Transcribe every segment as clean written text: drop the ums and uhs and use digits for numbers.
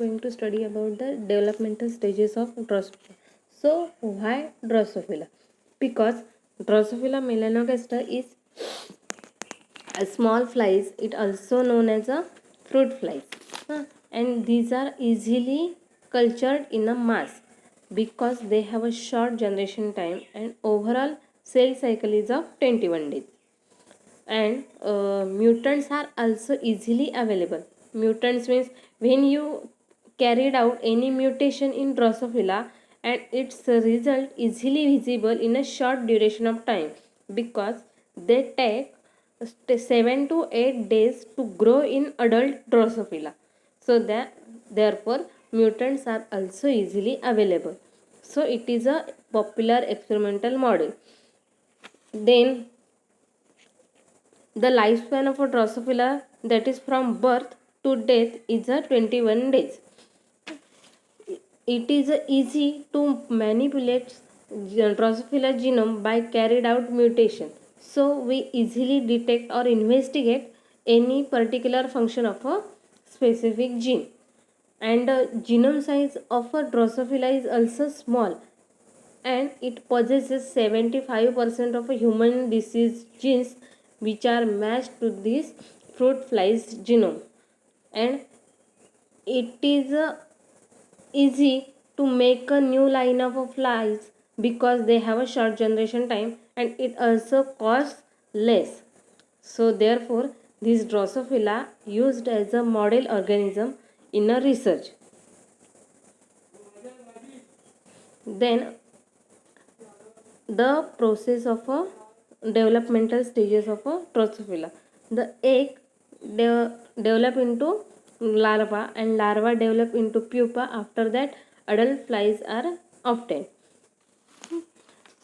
going to study about the developmental stages of Drosophila. So why Drosophila? Because Drosophila melanogaster is a small flies. It also known as a fruit flies. And these are easily cultured in a mass because they have a short generation time and overall cell cycle is of 21 days. And mutants are also easily available. Mutants means when you carried out any mutation in Drosophila and its result easily visible in a short duration of time because they take 7 to 8 days to grow in adult Drosophila. So that therefore mutants are also easily available. So it is a popular experimental model. Then the lifespan of a Drosophila, that is from birth to death, is a 21 days. It is easy to manipulate Drosophila genome by carried out mutation. So we easily detect or investigate any particular function of a specific gene. And genome size of a Drosophila is also small, and it possesses 75% of a human disease genes which are matched to this fruit flies genome. And it is easy to make a new line of flies because they have a short generation time, and it also costs less. So therefore this Drosophila used as a model organism in a research. Then the process of a developmental stages of a Drosophila. The egg develop into larva, and larva develop into pupa. After that adult flies are obtained.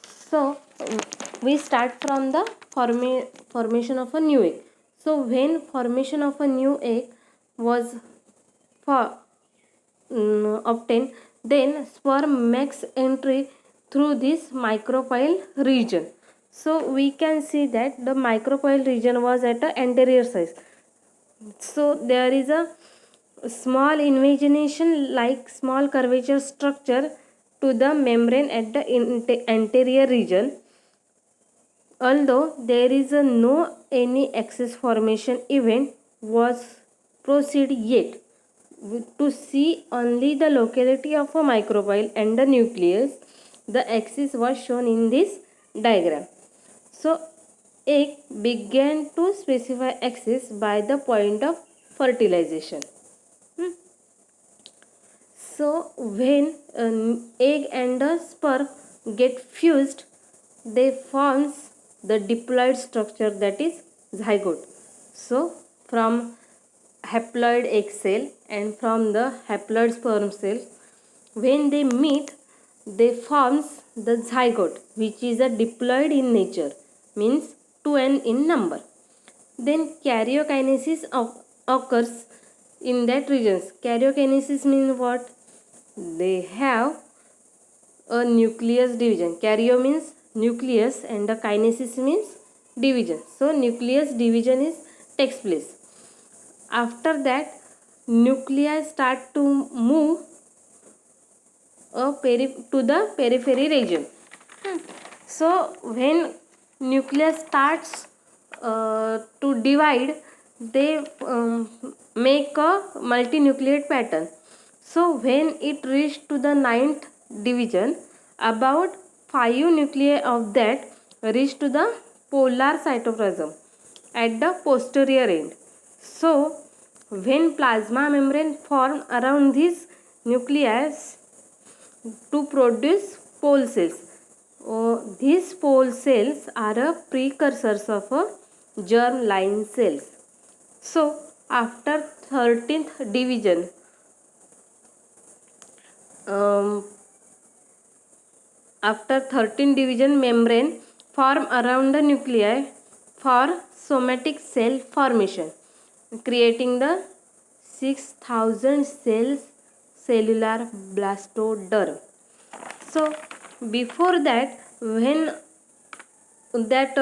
So we start from the formation of a new egg. So when formation of a new egg was for, obtained, then sperm makes entry through this micropyle region. So we can see that the micropyle region was at the anterior size. So there is a small invagination like small curvature structure to the membrane at the anterior region. Although there is no any excess formation event was proceed yet, to see only the locality of a micropyle and the nucleus. The axis was shown in this diagram. So egg began to specify axis by the point of fertilization. So when egg and the sperm get fused, they forms the diploid structure, that is zygote. So from haploid egg cell and from the haploid sperm cell, when they meet, they forms the zygote, which is a diploid in nature, means 2n in number. Then karyokinesis occurs in that regions. Karyokinesis means what? They have a nucleus division. Karyo means nucleus and the kinesis means division. So nucleus division is takes place. After that, nuclei start to move to the periphery region. So when nucleus starts to divide, they make a multinucleate pattern. So when it reached to the ninth division, about 5 nuclei of that reach to the polar cytoplasm at the posterior end. So when plasma membrane form around this nucleus to produce pole cells, these pole cells are a precursors of a germ line cells. So after 13th division, after 13 division, membrane form around the nuclei for somatic cell formation, creating the 6000 cells cellular blastoderm. So before that, when that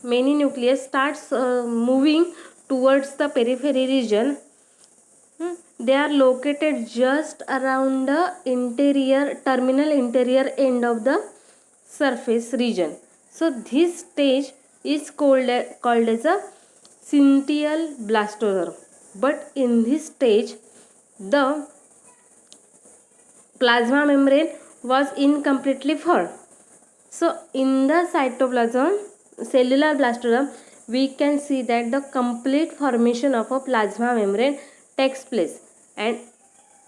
many nucleus starts moving towards the periphery region, They are located just around the terminal interior end of the surface region. So this stage is called as a syncytial blastoderm. But in this stage, the plasma membrane was incompletely formed. So in the cytoplasm, cellular blastoderm, we can see that the complete formation of a plasma membrane takes place and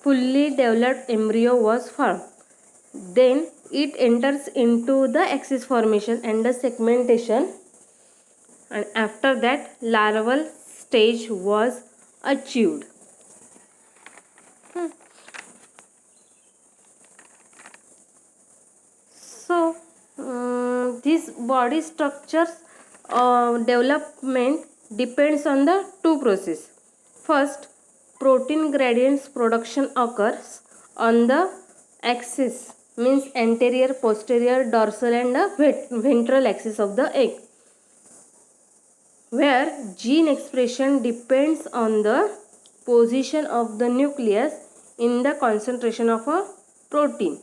fully developed embryo was formed. Then it enters into the axis formation and the segmentation, and after that larval stage was achieved. So this body structures development depends on the two processes. First, protein gradients production occurs on the axis, means anterior, posterior, dorsal and ventral axis of the egg, where gene expression depends on the position of the nucleus in the concentration of a protein.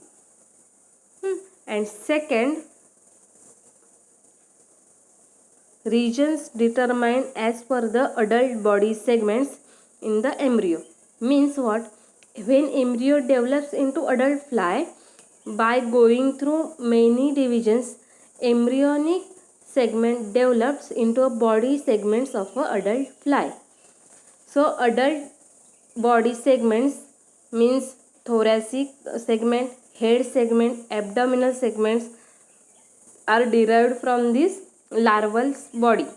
And second, regions determined as per the adult body segments in the embryo. Means what? When embryo develops into adult fly, by going through many divisions, embryonic segment develops into a body segments of a adult fly. So adult body segments means thoracic segment, head segment, abdominal segments are derived from this larval body.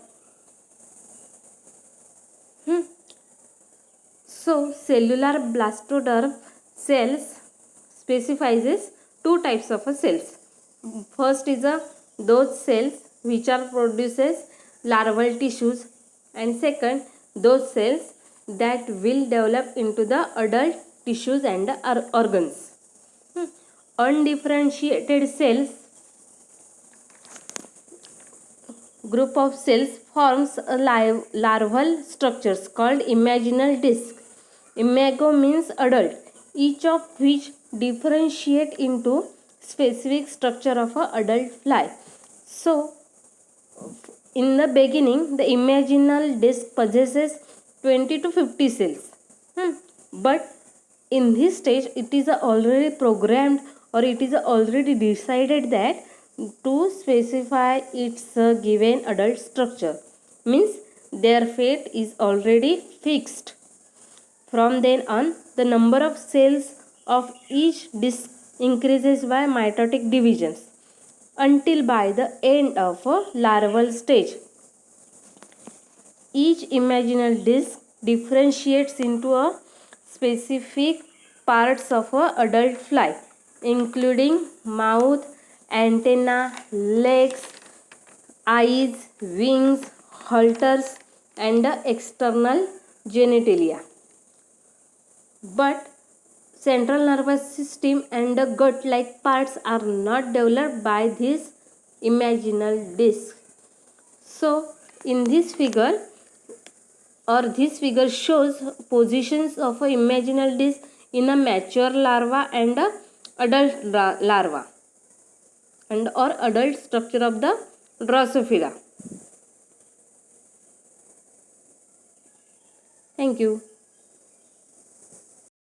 So cellular blastoderm cells specifies two types of cells. First is those cells which are produces larval tissues, and second those cells that will develop into the adult tissues and organs. Undifferentiated cells group of cells forms a larval structures called imaginal disc. Imago means adult, each of which differentiate into specific structure of a adult fly. So in the beginning, the imaginal disc possesses 20 to 50 cells. But in this stage, it is already programmed, or it is already decided that to specify its given adult structure. Means their fate is already fixed. From then on, the number of cells of each disc increases by mitotic divisions until by the end of a larval stage, each imaginal disc differentiates into a specific parts of a adult fly, including mouth, antenna, legs, eyes, wings, halters, and the external genitalia. But central nervous system and the gut like parts are not developed by this imaginal disc. So in this figure, this figure shows positions of a imaginal disc in a mature larva and a adult larva and or adult structure of the Drosophila. Thank you.